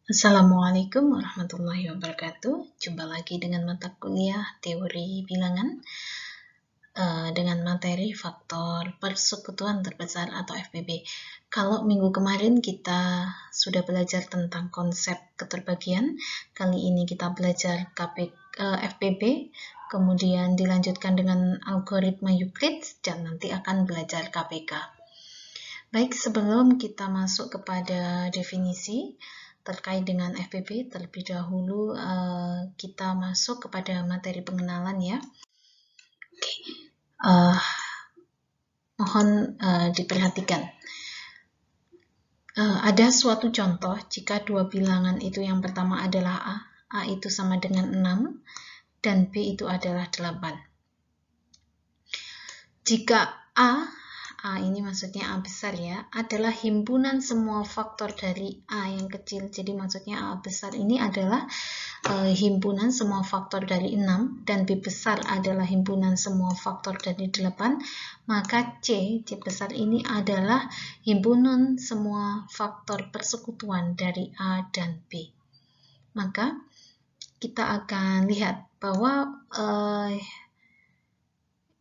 Assalamualaikum warahmatullahi wabarakatuh. Jumpa lagi dengan mata kuliah teori bilangan dengan materi faktor persekutuan terbesar atau FPB. Kalau minggu kemarin kita sudah belajar tentang konsep keterbagian, kali ini kita belajar FPB, kemudian dilanjutkan dengan algoritma Euclid, dan nanti akan belajar KPK. Baik, sebelum kita masuk kepada definisi terkait dengan FPB, terlebih dahulu kita masuk kepada materi pengenalan ya. Oke, mohon diperhatikan. Ada suatu contoh jika dua bilangan itu yang pertama adalah A itu sama dengan 6, dan B itu adalah 8. Jika A ini maksudnya A besar ya, adalah himpunan semua faktor dari A yang kecil. Jadi maksudnya A besar ini adalah himpunan semua faktor dari 6, dan B besar adalah himpunan semua faktor dari 8, maka C besar ini adalah himpunan semua faktor persekutuan dari A dan B. Maka kita akan lihat bahwa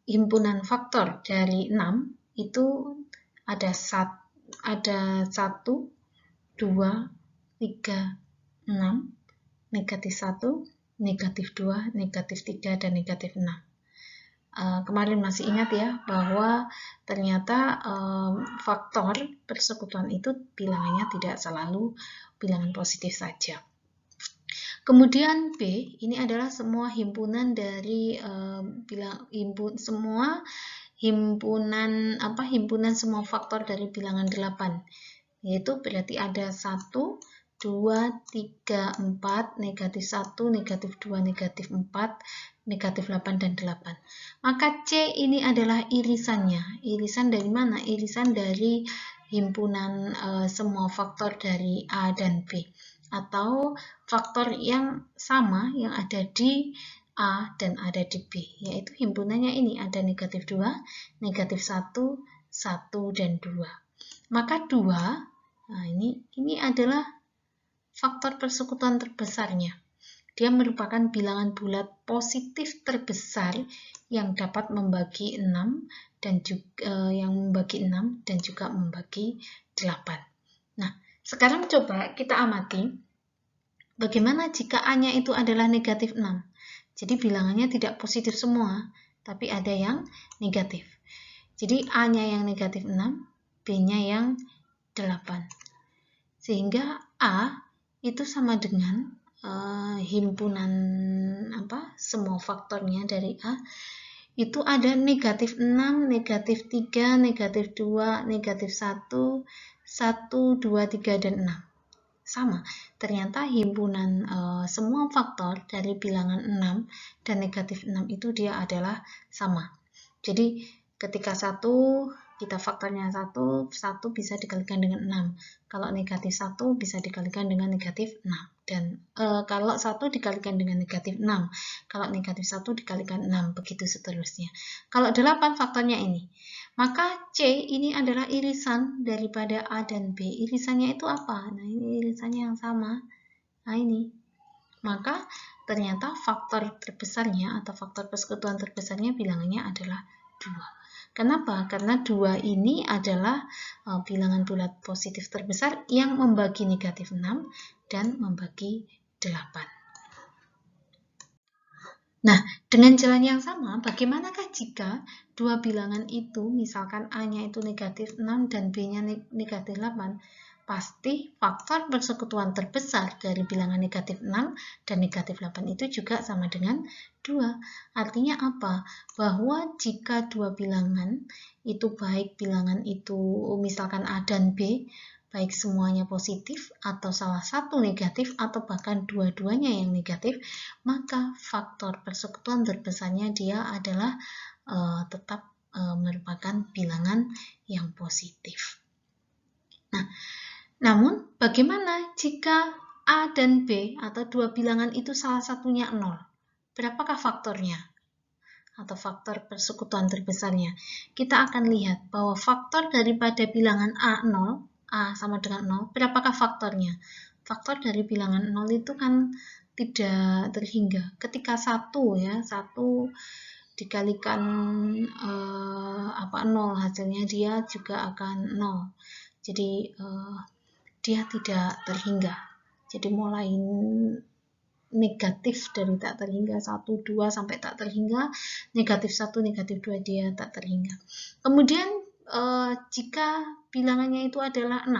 himpunan faktor dari 6 itu ada 1, 2, 3, 6, negatif 1, negatif 2, negatif 3, dan negatif 6. Kemarin masih ingat ya bahwa ternyata faktor persekutuan itu bilangannya tidak selalu bilangan positif saja. Kemudian B ini adalah semua himpunan dari himpunan semua faktor dari bilangan 8, yaitu berarti ada 1, 2, 3, 4, negatif 1, negatif 2, negatif 4, negatif 8, dan 8. Maka C ini adalah irisannya. Irisan dari mana? Irisan dari himpunan semua faktor dari A dan B, atau faktor yang sama yang ada di A dan ada di B, yaitu himpunannya ini ada negatif 2, negatif 1, 1, dan 2. Maka 2, ini adalah faktor persekutuan terbesarnya. Dia merupakan bilangan bulat positif terbesar yang dapat membagi 6 dan juga membagi 8. Nah, sekarang coba kita amati bagaimana jika A-nya itu adalah negatif 6. Jadi bilangannya tidak positif semua, tapi ada yang negatif. Jadi A-nya yang negatif 6, B-nya yang 8. Sehingga A itu sama dengan himpunan semua faktornya dari A itu ada negatif 6, negatif 3, negatif 2, negatif 1, 1, 2, 3, dan 6. Sama, ternyata himpunan semua faktor dari bilangan 6 dan negatif 6 itu dia adalah sama. Jadi ketika kita faktornya 1 bisa dikalikan dengan 6. Kalau negatif 1 bisa dikalikan dengan negatif 6. Dan kalau 1 dikalikan dengan negatif 6. Kalau negatif 1 dikalikan 6. Begitu seterusnya. Kalau 8 faktornya ini. Maka C ini adalah irisan daripada A dan B. Irisannya itu apa? Nah, ini irisannya yang sama. Nah, ini. Maka ternyata faktor terbesarnya atau faktor persekutuan terbesarnya bilangannya adalah 2. Kenapa? Karena 2 ini adalah bilangan bulat positif terbesar yang membagi negatif 6 dan membagi 8. Nah, dengan jalan yang sama, bagaimanakah jika dua bilangan itu, misalkan A-nya itu negatif 6 dan B-nya negatif 8, pasti faktor persekutuan terbesar dari bilangan negatif 6 dan negatif 8 itu juga sama dengan 2. Artinya apa? Bahwa jika dua bilangan itu baik bilangan itu misalkan A dan B, baik semuanya positif atau salah satu negatif atau bahkan dua-duanya yang negatif, maka faktor persekutuan terbesarnya dia adalah tetap merupakan bilangan yang positif. Nah, namun bagaimana jika A dan B atau dua bilangan itu salah satunya 0? Berapakah faktornya? Atau faktor persekutuan terbesarnya? Kita akan lihat bahwa faktor daripada bilangan A 0, A sama dengan 0, berapakah faktornya? faktor dari bilangan 0 itu kan tidak terhingga. Ketika 1 dikalikan 0, hasilnya dia juga akan 0. Jadi dia tidak terhingga. Jadi mulai negatif dari tak terhingga 1, 2 sampai tak terhingga, negatif 1, negatif 2 dia tak terhingga. Kemudian jika bilangannya itu adalah 6,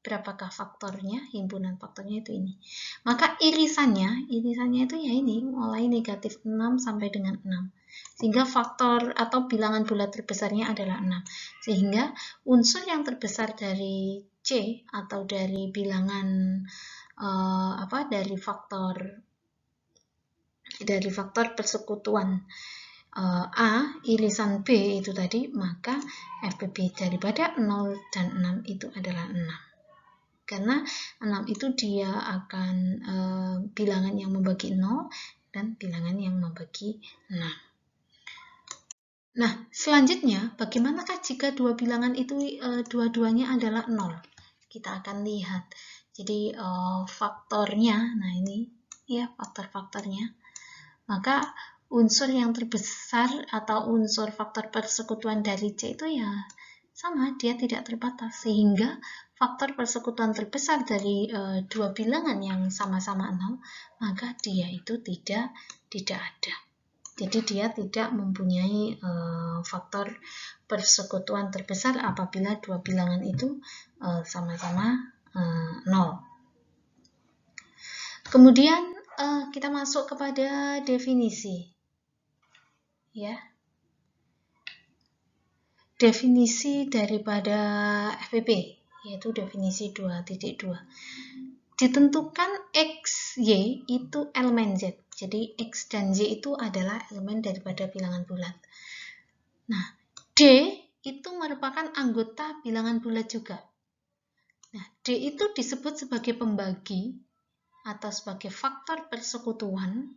berapakah faktornya? Himpunan faktornya itu ini. Maka irisannya itu ya ini, mulai negatif 6 sampai dengan 6. Sehingga faktor atau bilangan bulat terbesarnya adalah 6. Sehingga unsur yang terbesar dari C atau dari bilangan dari faktor persekutuan A irisan B itu tadi, maka FPB daripada 0 dan 6 itu adalah 6. Karena 6 itu dia akan bilangan yang membagi 0 dan bilangan yang membagi 6. Nah, selanjutnya bagaimanakah jika dua bilangan itu dua-duanya adalah 0? Kita akan lihat. Jadi faktornya, nah ini ya faktor-faktornya. Maka unsur yang terbesar atau unsur faktor persekutuan dari C itu ya sama, dia tidak terbatas. Sehingga faktor persekutuan terbesar dari dua bilangan yang sama-sama 0, maka dia itu tidak ada. Jadi dia tidak mempunyai faktor persekutuan terbesar apabila dua bilangan itu sama-sama 0. Kemudian kita masuk kepada definisi. Ya. Definisi daripada FPB, yaitu definisi 2.2. Ditentukan X, Y itu elemen Z. Jadi X dan Y itu adalah elemen daripada bilangan bulat. Nah, D itu merupakan anggota bilangan bulat juga. Nah, D itu disebut sebagai pembagi atau sebagai faktor persekutuan.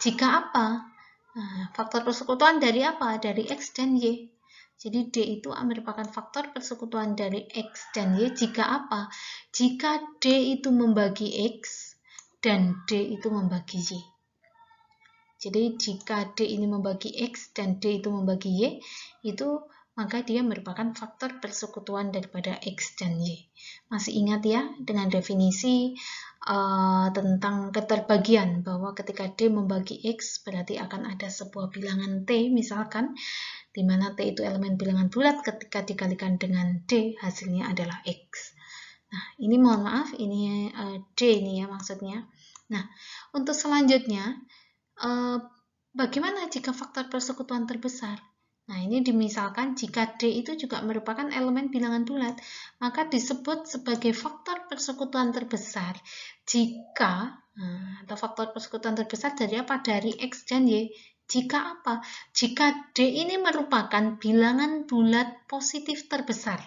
Jika apa? Nah, faktor persekutuan dari apa? Dari X dan Y. Jadi D itu merupakan faktor persekutuan dari X dan Y jika apa? Jika D itu membagi X dan D itu membagi Y. Jadi jika D ini membagi X dan D itu membagi Y, itu maka dia merupakan faktor persekutuan daripada X dan Y. Masih ingat ya dengan definisi tentang keterbagian, bahwa ketika D membagi X berarti akan ada sebuah bilangan T misalkan, di mana T itu elemen bilangan bulat, ketika dikalikan dengan D hasilnya adalah X. Nah ini mohon maaf, ini D ini ya maksudnya. Nah untuk selanjutnya, bagaimana jika faktor persekutuan terbesar? Nah, ini dimisalkan jika D itu juga merupakan elemen bilangan bulat, maka disebut sebagai faktor persekutuan terbesar jika, atau faktor persekutuan terbesar dari apa? Dari X dan Y. Jika apa? Jika D ini merupakan bilangan bulat positif terbesar.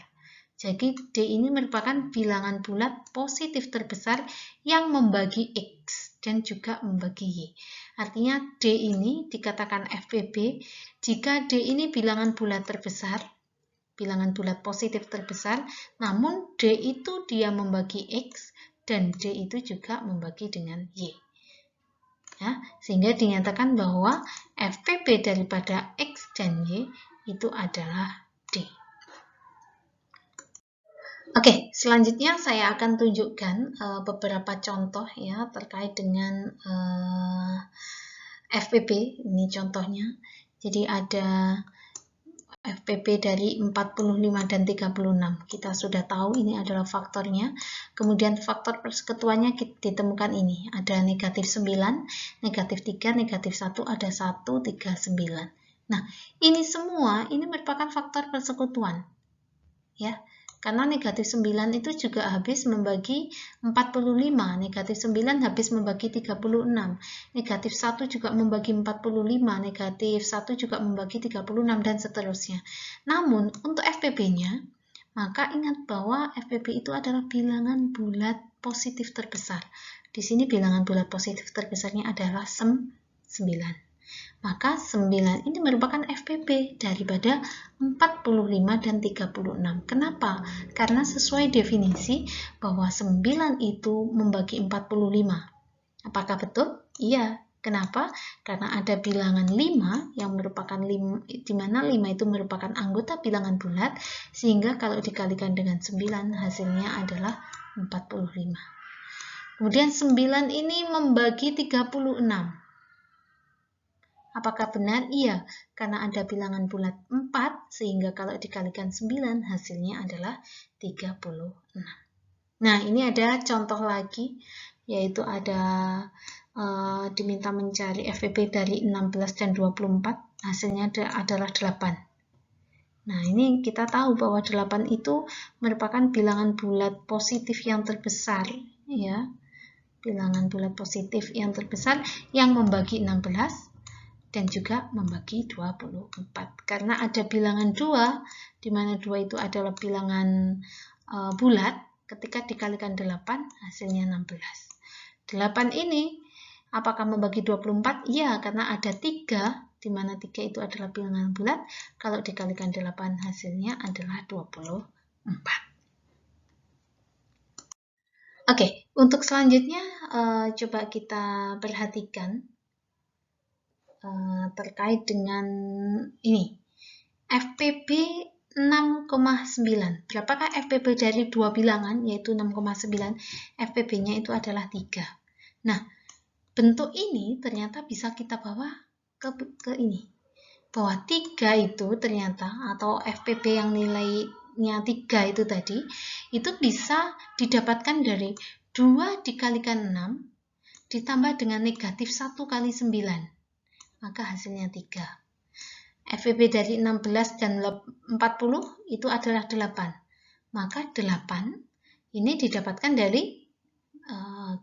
Jadi D ini merupakan bilangan bulat positif terbesar yang membagi X dan juga membagi Y. Artinya D ini dikatakan FPB jika D ini bilangan bulat terbesar, bilangan bulat positif terbesar, namun D itu dia membagi X dan D itu juga membagi dengan Y. Ya, sehingga dinyatakan bahwa FPB daripada X dan Y itu adalah D. Oke, selanjutnya saya akan tunjukkan beberapa contoh ya terkait dengan FPB. Ini contohnya. Jadi ada FPB dari 45 dan 36. Kita sudah tahu ini adalah faktornya. Kemudian faktor persekutuannya ditemukan ini. Ada negatif 9, negatif 3, negatif 1, ada 1, 3, 9. Nah, ini semua ini merupakan faktor persekutuan. Ya. Karena negatif 9 itu juga habis membagi 45, negatif 9 habis membagi 36, negatif 1 juga membagi 45, negatif 1 juga membagi 36, dan seterusnya. Namun, untuk FPB-nya, maka ingat bahwa FPB itu adalah bilangan bulat positif terbesar. Di sini bilangan bulat positif terbesarnya adalah 9. Maka 9 ini merupakan FPP daripada 45 dan 36. Kenapa? Karena sesuai definisi bahwa 9 itu membagi 45. Apakah betul? Iya. Kenapa? Karena ada bilangan 5 yang merupakan 5, di mana 5 itu merupakan anggota bilangan bulat, sehingga kalau dikalikan dengan 9 hasilnya adalah 45. Kemudian 9 ini membagi 36. Apakah benar? Iya, karena ada bilangan bulat 4, sehingga kalau dikalikan 9 hasilnya adalah 36. Nah, ini ada contoh lagi, yaitu ada diminta mencari FPP dari 16 dan 24, hasilnya adalah 8. Nah, ini kita tahu bahwa 8 itu merupakan bilangan bulat positif yang terbesar, ya. Bilangan bulat positif yang terbesar yang membagi 16 dan juga membagi 24. Karena ada bilangan 2, di mana 2 itu adalah bilangan bulat, ketika dikalikan 8, hasilnya 16. 8 ini apakah membagi 24? Iya, karena ada 3, di mana 3 itu adalah bilangan bulat. Kalau dikalikan 8, hasilnya adalah 24. Oke, untuk selanjutnya coba kita perhatikan terkait dengan ini. FPP 6,9. Berapakah FPP dari dua bilangan, yaitu 6,9? FPP-nya itu adalah 3. Nah, bentuk ini ternyata bisa kita bawa ke ini. Bahwa 3 itu ternyata, atau FPP yang nilainya 3 itu tadi, itu bisa didapatkan dari 2 dikalikan 6 ditambah dengan negatif 1 kali 9. Maka hasilnya 3. FPP dari 16 dan 40 itu adalah 8. Maka 8 ini didapatkan dari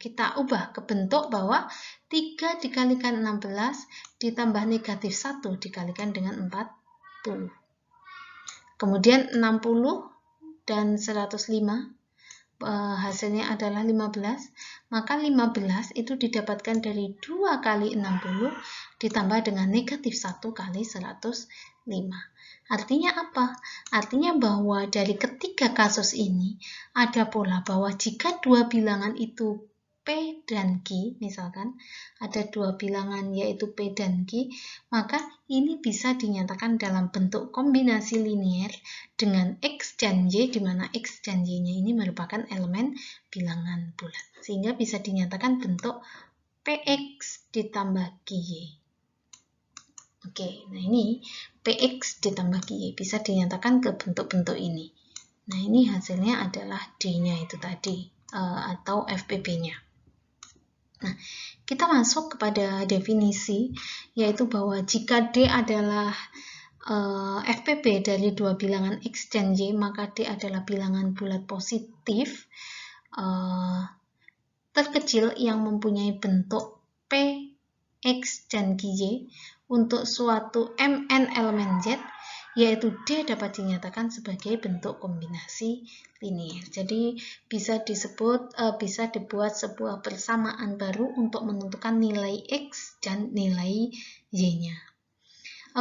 kita ubah ke bentuk bahwa 3 dikalikan 16 ditambah negatif 1 dikalikan dengan 40. Kemudian 60 dan 105 hasilnya adalah 15. Maka 15 itu didapatkan dari 2 kali 60 ditambah dengan negatif 1 kali 105. Artinya apa? Artinya bahwa dari ketiga kasus ini ada pola bahwa jika dua bilangan itu P dan Q, misalkan ada dua bilangan yaitu P dan Q, maka ini bisa dinyatakan dalam bentuk kombinasi linier dengan X dan Y, di mana X dan Y-nya ini merupakan elemen bilangan bulat. Sehingga bisa dinyatakan bentuk PX ditambah QY. Oke, nah ini PX ditambah QY bisa dinyatakan ke bentuk-bentuk ini. Nah, ini hasilnya adalah D-nya itu tadi, atau FPP-nya. Nah, kita masuk kepada definisi, yaitu bahwa jika D adalah FPP dari dua bilangan X dan Y, maka D adalah bilangan bulat positif terkecil yang mempunyai bentuk P, X, dan QY untuk suatu Mn elemen Z, yaitu D dapat dinyatakan sebagai bentuk kombinasi linier. Jadi bisa dibuat sebuah persamaan baru untuk menentukan nilai X dan nilai Y-nya.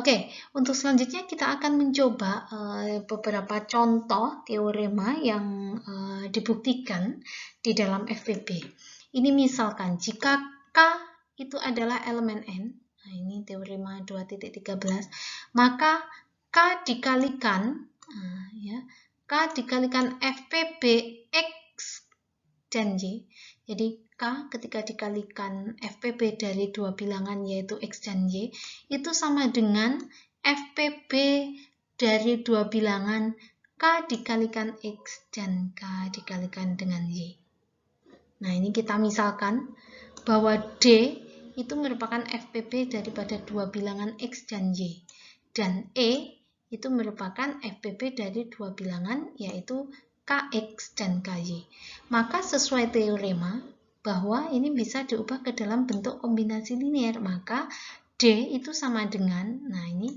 Oke, untuk selanjutnya kita akan mencoba beberapa contoh teorema yang dibuktikan di dalam FPP. Ini misalkan jika K itu adalah elemen N, nah ini teorema 2.13, maka K dikalikan K dikalikan FPP X dan Y. Jadi K ketika dikalikan FPP dari dua bilangan yaitu X dan Y itu sama dengan FPP dari dua bilangan K dikalikan X dan K dikalikan dengan Y. Nah, ini kita misalkan bahwa D itu merupakan FPP daripada dua bilangan X dan Y. Dan E itu merupakan FPP dari dua bilangan yaitu KX dan KY. Maka sesuai teorema bahwa ini bisa diubah ke dalam bentuk kombinasi linier. Maka D itu sama dengan, nah ini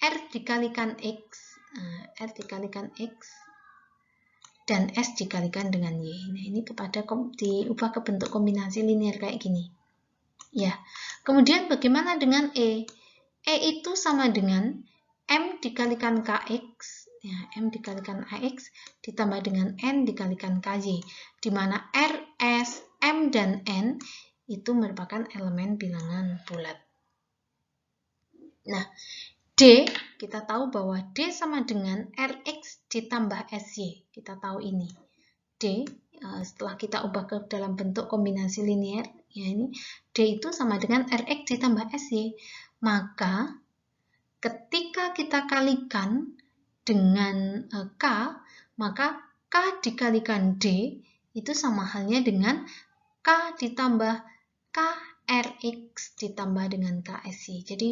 R dikalikan X, R dikalikan X, dan S dikalikan dengan Y. Nah, ini diubah ke bentuk kombinasi linier kayak gini. Ya, Kemudian bagaimana dengan E? E itu sama dengan M dikalikan KX, ya, M dikalikan AX ditambah dengan N dikalikan KY, di mana R, S, M, dan N itu merupakan elemen bilangan bulat. Nah, D, kita tahu bahwa D sama dengan RX ditambah SY. Kita tahu ini. D, setelah kita ubah ke dalam bentuk kombinasi linier, ya ini, D itu sama dengan RX ditambah SY. Maka, ketika kita kalikan dengan K, maka K dikalikan D itu sama halnya dengan K ditambah KRX ditambah dengan KSY. Jadi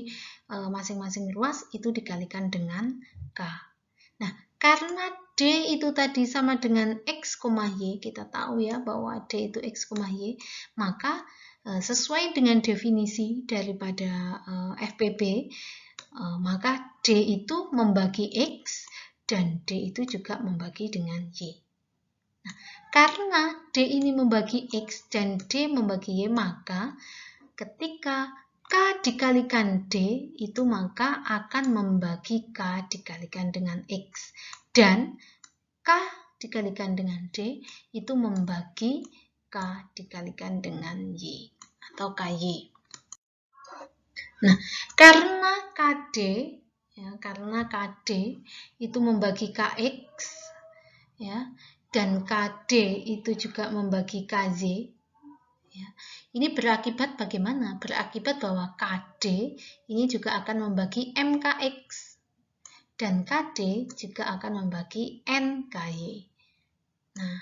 masing-masing ruas itu dikalikan dengan K. Nah, karena D itu tadi sama dengan X, Y, kita tahu ya bahwa D itu X, Y, maka sesuai dengan definisi daripada FPB, maka D itu membagi X dan D itu juga membagi dengan Y. Nah, karena D ini membagi X dan D membagi Y, maka ketika K dikalikan D, itu maka akan membagi K dikalikan dengan X. Dan K dikalikan dengan D, itu membagi K dikalikan dengan Y atau KY. Nah, karena KD itu membagi KX, ya, dan KD itu juga membagi KZ, ya, ini berakibat bagaimana? Berakibat bahwa KD ini juga akan membagi MKX dan KD juga akan membagi NKY. Nah,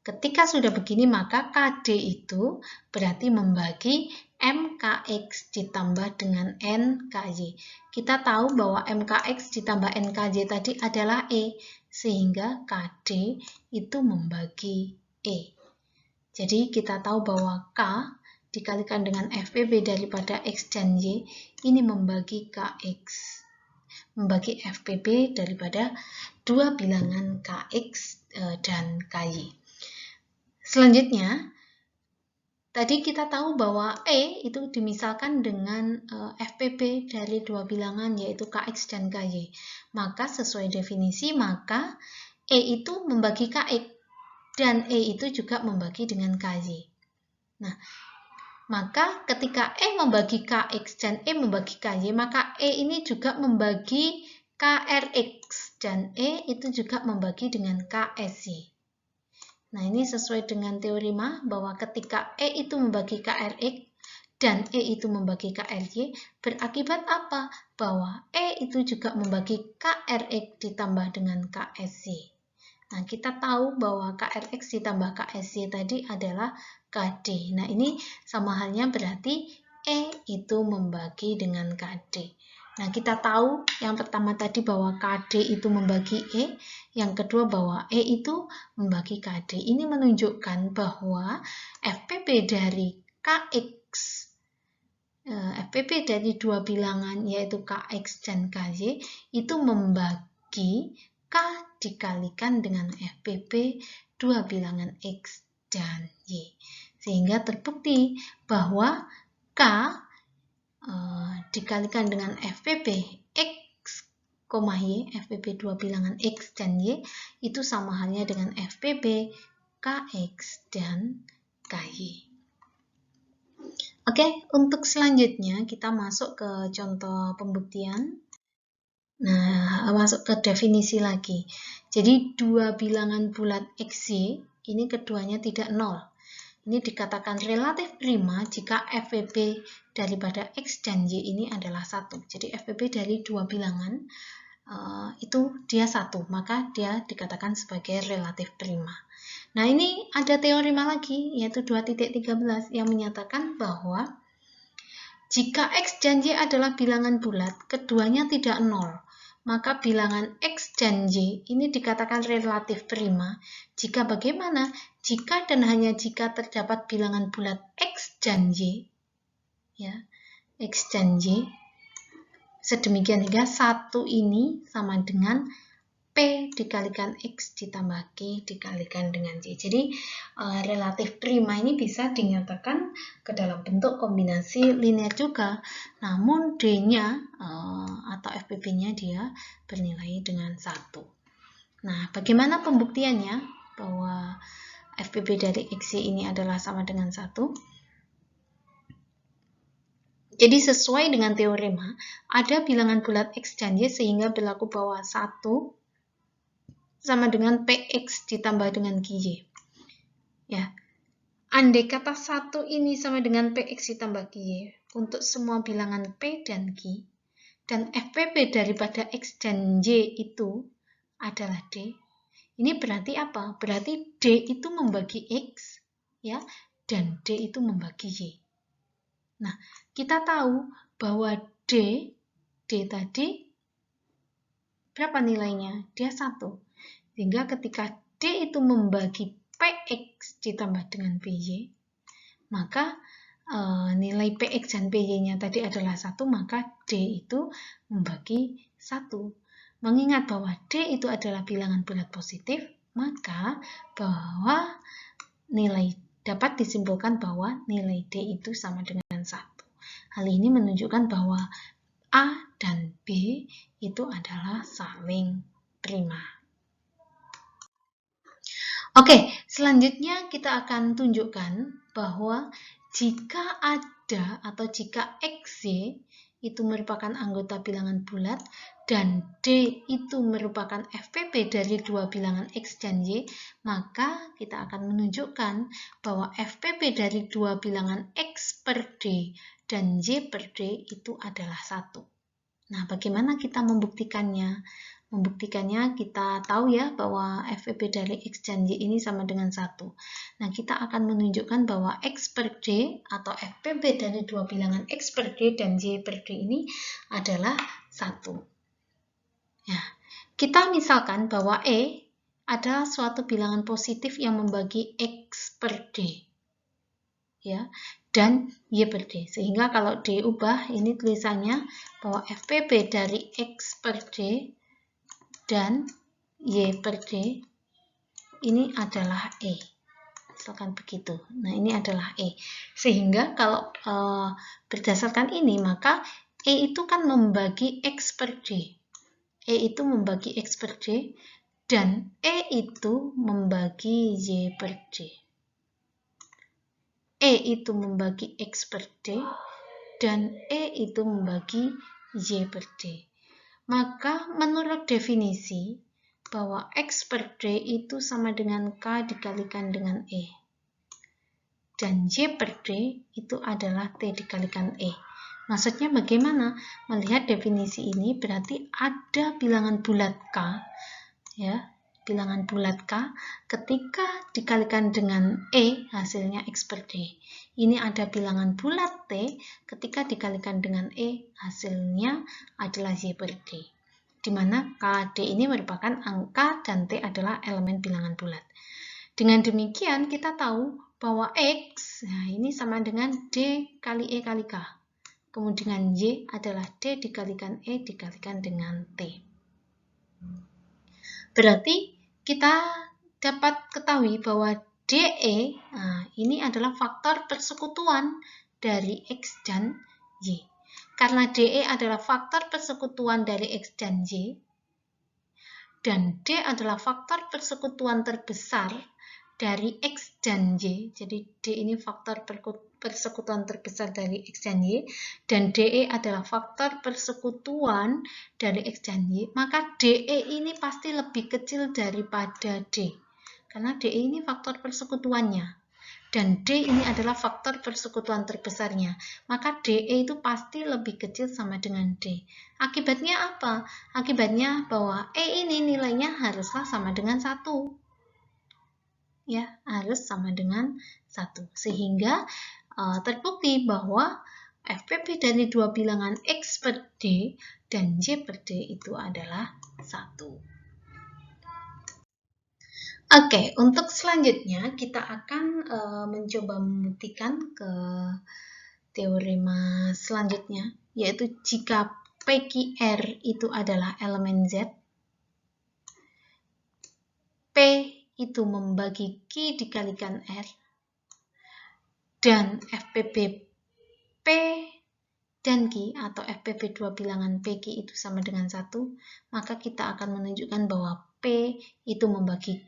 ketika sudah begini maka KD itu berarti membagi MKX ditambah dengan NKY. Kita tahu bahwa MKX ditambah NKY tadi adalah E, sehingga KD itu membagi E. Jadi kita tahu bahwa K dikalikan dengan FPB daripada X dan Y, ini membagi KX, membagi FPB daripada dua bilangan KX dan KY. Selanjutnya, tadi kita tahu bahwa E itu dimisalkan dengan FPB dari dua bilangan yaitu KX dan KY. Maka sesuai definisi, maka E itu membagi KX dan E itu juga membagi dengan KY. Nah, maka ketika E membagi KX dan E membagi KY, maka E ini juga membagi KRX dan E itu juga membagi dengan KSY. Nah, ini sesuai dengan teorema bahwa ketika E itu membagi KRX dan E itu membagi KRY, berakibat apa? Bahwa E itu juga membagi KRX ditambah dengan KSY. Nah, kita tahu bahwa KRX ditambah KSY tadi adalah KD. Nah, ini sama halnya berarti E itu membagi dengan KD. Nah, kita tahu yang pertama tadi bahwa KD itu membagi E, yang kedua bahwa E itu membagi KD. Ini menunjukkan bahwa FPB dari KX, FPB dari dua bilangan yaitu KX dan KY itu membagi K dikalikan dengan FPB dua bilangan X dan Y. Sehingga terbukti bahwa K dikalikan dengan FPB X, Y, FPB dua bilangan X dan Y, itu sama halnya dengan FPB KX dan KY. Oke, untuk selanjutnya kita masuk ke contoh pembuktian. Nah, masuk ke definisi lagi. Jadi, dua bilangan bulat XY, ini keduanya tidak nol. Ini dikatakan relatif prima jika FPB daripada X dan Y ini adalah 1. Jadi FPB dari dua bilangan itu dia 1, maka dia dikatakan sebagai relatif prima. Nah, ini ada teorema lagi, yaitu 2.13 yang menyatakan bahwa jika X dan Y adalah bilangan bulat, keduanya tidak nol, maka bilangan X dan Y ini dikatakan relatif prima jika bagaimana? Jika dan hanya jika terdapat bilangan bulat X dan Y, ya, X dan Y, sedemikian hingga 1 ini sama dengan P dikalikan X ditambah Q dikalikan dengan Y. Jadi relatif prima ini bisa dinyatakan ke dalam bentuk kombinasi linear juga, namun D-nya atau FPB-nya dia bernilai dengan 1. Nah, bagaimana pembuktiannya bahwa FPB dari XY ini adalah sama dengan 1? Jadi sesuai dengan teorema, ada bilangan bulat X dan Y sehingga berlaku bahwa 1 sama dengan PX ditambah dengan QY. Ya. Andai kata 1 ini sama dengan PX ditambah QY untuk semua bilangan P dan Q, dan FPB daripada X dan Y itu adalah D. Ini berarti apa? Berarti D itu membagi X, ya, dan D itu membagi Y. Nah, kita tahu bahwa D tadi berapa nilainya? Dia 1. Sehingga ketika D itu membagi PX ditambah dengan PY, maka nilai PX dan PY-nya tadi adalah 1, maka D itu membagi 1. Mengingat bahwa D itu adalah bilangan bulat positif, maka bahwa dapat disimpulkan bahwa nilai D itu sama dengan 1. Hal ini menunjukkan bahwa A dan B itu adalah saling prima. Oke, selanjutnya kita akan tunjukkan bahwa jika ada atau jika XY itu merupakan anggota bilangan bulat dan D itu merupakan FPB dari dua bilangan X dan Y, maka kita akan menunjukkan bahwa FPB dari dua bilangan X per D dan Y per D itu adalah 1. Nah, bagaimana kita membuktikannya? Membuktikannya kita tahu ya bahwa FPB dari X dan Y ini sama dengan 1. Nah, kita akan menunjukkan bahwa X per D atau FPB dari dua bilangan X per D dan Y per D ini adalah 1. Ya, kita misalkan bahwa E adalah suatu bilangan positif yang membagi X per D. Ya, dan Y per D. Sehingga kalau diubah, ini tulisannya bahwa FPB dari X per D dan Y per D ini adalah E. Misalkan begitu. Nah, ini adalah E. Sehingga kalau berdasarkan ini, maka E itu kan membagi X per D. E itu membagi X per D dan E itu membagi Y per D. E itu membagi X per D dan E itu membagi Y per D. Maka menurut definisi bahwa X per D itu sama dengan K dikalikan dengan E. Dan Y per D itu adalah T dikalikan E. Maksudnya bagaimana? Melihat definisi ini berarti ada bilangan bulat K, ya, bilangan bulat K ketika dikalikan dengan E hasilnya X per D. Ini ada bilangan bulat T ketika dikalikan dengan E hasilnya adalah Y per D. Di mana KD ini merupakan angka dan T adalah elemen bilangan bulat. Dengan demikian kita tahu bahwa X nah ini sama dengan D kali E kali K. Kemudian Y adalah D dikalikan E dikalikan dengan T. Berarti kita dapat ketahui bahwa DE nah, ini adalah faktor persekutuan dari X dan Y. Karena DE adalah faktor persekutuan dari X dan Y, dan D adalah faktor persekutuan terbesar dari X dan Y. Jadi D ini faktor persekutuan terbesar dari X dan Y, dan DE adalah faktor persekutuan dari X dan Y, maka DE ini pasti lebih kecil daripada D. Karena DE ini faktor persekutuannya, dan D ini adalah faktor persekutuan terbesarnya, maka DE itu pasti lebih kecil sama dengan D. Akibatnya apa? Akibatnya bahwa E ini nilainya haruslah sama dengan 1. Ya, harus sama dengan 1. Sehingga terbukti bahwa FPB dari dua bilangan X per D dan Y per D itu adalah 1. Oke, untuk selanjutnya kita akan mencoba membuktikan ke teorema selanjutnya, yaitu jika PQR itu adalah elemen Z, P itu membagi Q dikalikan R, dan FPB P dan Q atau FPB dua bilangan PQ itu sama dengan 1, maka kita akan menunjukkan bahwa P itu membagi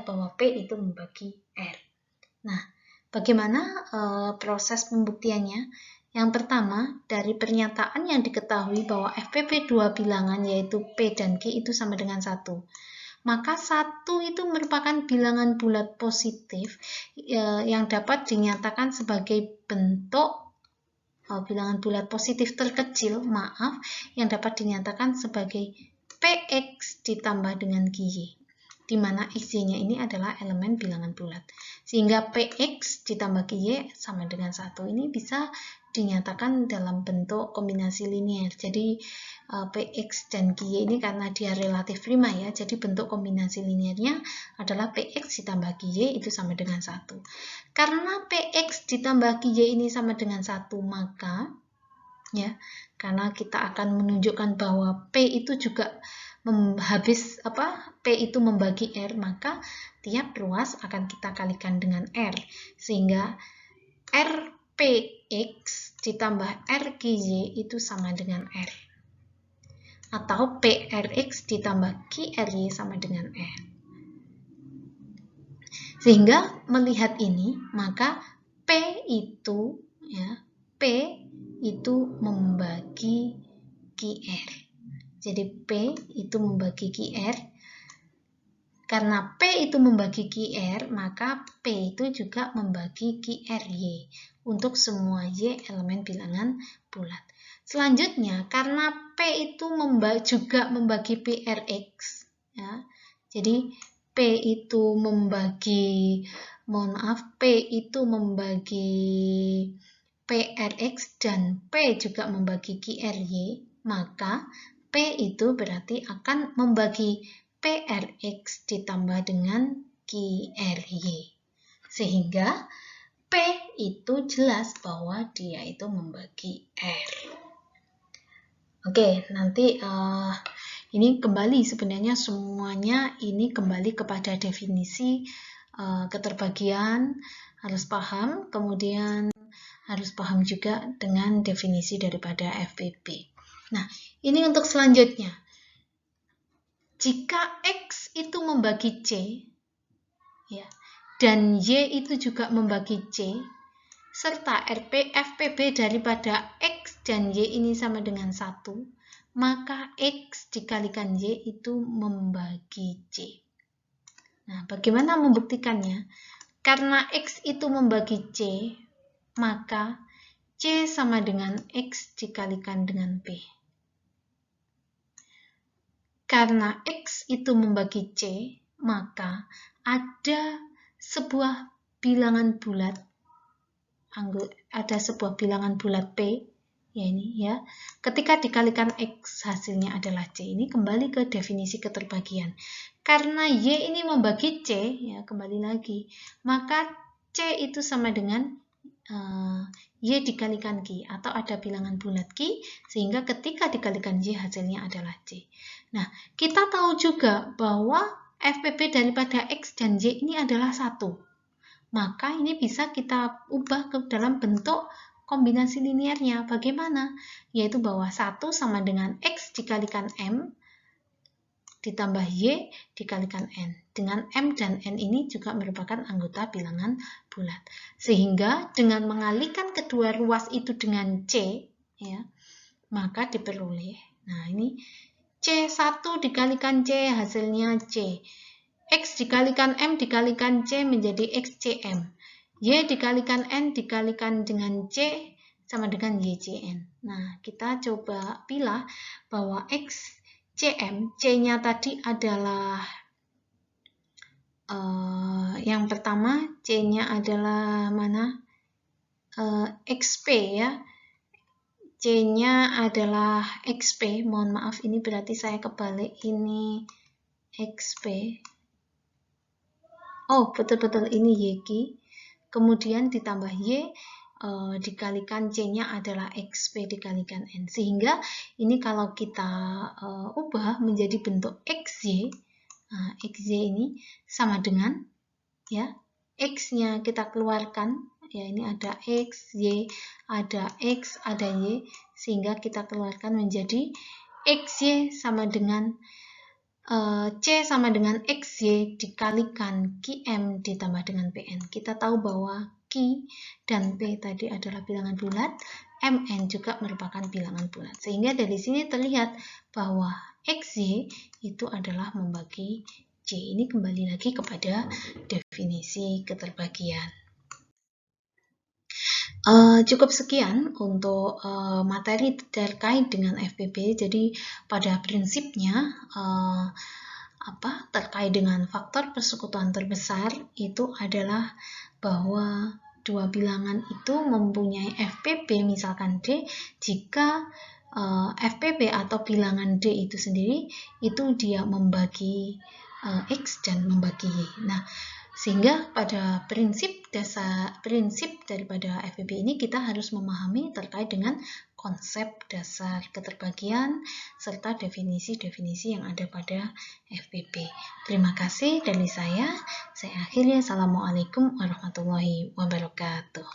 bahwa P itu membagi R. Nah, bagaimana proses pembuktiannya? Yang pertama, dari pernyataan yang diketahui bahwa FPB dua bilangan yaitu P dan Q itu sama dengan 1. Maka 1 itu merupakan bilangan bulat positif yang dapat dinyatakan sebagai bentuk bilangan bulat positif terkecil, yang dapat dinyatakan sebagai PX ditambah dengan QY, di mana XY-nya ini adalah elemen bilangan bulat. Sehingga PX ditambah QY sama dengan 1. Ini bisa dinyatakan dalam bentuk kombinasi linear. Jadi PX dan QY ini karena dia relatif prima ya, jadi bentuk kombinasi linearnya adalah PX ditambah QY itu sama dengan 1. Karena PX ditambah QY ini sama dengan 1, maka ya, karena kita akan menunjukkan bahwa P itu juga P itu membagi R, maka tiap ruas akan kita kalikan dengan R, sehingga RPX ditambah RQY itu sama dengan R, atau PRX ditambah QRY sama dengan R. Sehingga melihat ini, maka P itu membagi QR. Jadi P itu membagi QR. Karena P itu membagi QR, maka P itu juga membagi QRY untuk semua Y elemen bilangan bulat. Selanjutnya, karena P itu juga membagi PRX, ya. Jadi P itu membagi PRX dan P juga membagi QRY, maka P itu berarti akan membagi PRX ditambah dengan QRY. Sehingga P itu jelas bahwa dia itu membagi R. Oke, nanti ini kembali sebenarnya semuanya ini kembali kepada definisi keterbagian, harus paham, kemudian harus paham juga dengan definisi daripada FPB. Nah, ini untuk selanjutnya. Jika X itu membagi C, ya, dan Y itu juga membagi C, serta FPB daripada X dan Y ini sama dengan 1, maka X dikalikan Y itu membagi C. Nah, bagaimana membuktikannya? Karena X itu membagi C, maka C sama dengan X dikalikan dengan P. Karena X itu membagi C, maka ada sebuah bilangan bulat, P, ya ini ya. Ketika dikalikan X hasilnya adalah C. Ini kembali ke definisi keterbagian. Karena Y ini membagi C, ya kembali lagi, maka C itu sama dengan Y dikalikan Q, atau ada bilangan bulat Q, sehingga ketika dikalikan Y hasilnya adalah C. Nah, kita tahu juga bahwa FPB daripada X dan Y ini adalah 1. Maka ini bisa kita ubah ke dalam bentuk kombinasi linearnya. Bagaimana? Yaitu bahwa 1 sama dengan X dikalikan M ditambah Y dikalikan N. Dengan M dan N ini juga merupakan anggota bilangan bulat. Sehingga dengan mengalihkan kedua ruas itu dengan C, ya, maka diperoleh. Nah, ini C1 dikalikan C hasilnya C. X dikalikan M dikalikan C menjadi XCM. Y dikalikan N dikalikan dengan C sama dengan YCN. Nah, kita coba pilih bahwa XCM, C-nya tadi adalah yang pertama, C-nya adalah mana? XP ya. C-nya adalah XP. Mohon maaf, ini berarti saya kebalik. Ini XP. Oh, betul-betul ini YQ. Kemudian ditambah Y, dikalikan C-nya adalah XP dikalikan N. Sehingga ini kalau kita ubah menjadi bentuk XY, Nah, XY ini sama dengan, ya, X-nya kita keluarkan, ya, ini ada X, Y, ada X, ada Y, sehingga kita keluarkan menjadi XY sama dengan C sama dengan XY dikalikan QM ditambah dengan PN. Kita tahu bahwa Q dan P tadi adalah bilangan bulat, MN juga merupakan bilangan bulat. Sehingga dari sini terlihat bahwa XY itu adalah membagi C. Ini kembali lagi kepada definisi keterbagian. Cukup sekian untuk materi terkait dengan FPB. Jadi pada prinsipnya terkait dengan faktor persekutuan terbesar itu adalah bahwa dua bilangan itu mempunyai FPB misalkan D jika FPB atau bilangan D itu sendiri itu dia membagi X dan membagi Y. Nah, sehingga pada prinsip daripada FPB ini kita harus memahami terkait dengan konsep dasar keterbagian serta definisi-definisi yang ada pada FPB. Terima kasih dari saya. Saya akhiri. Assalamualaikum warahmatullahi wabarakatuh.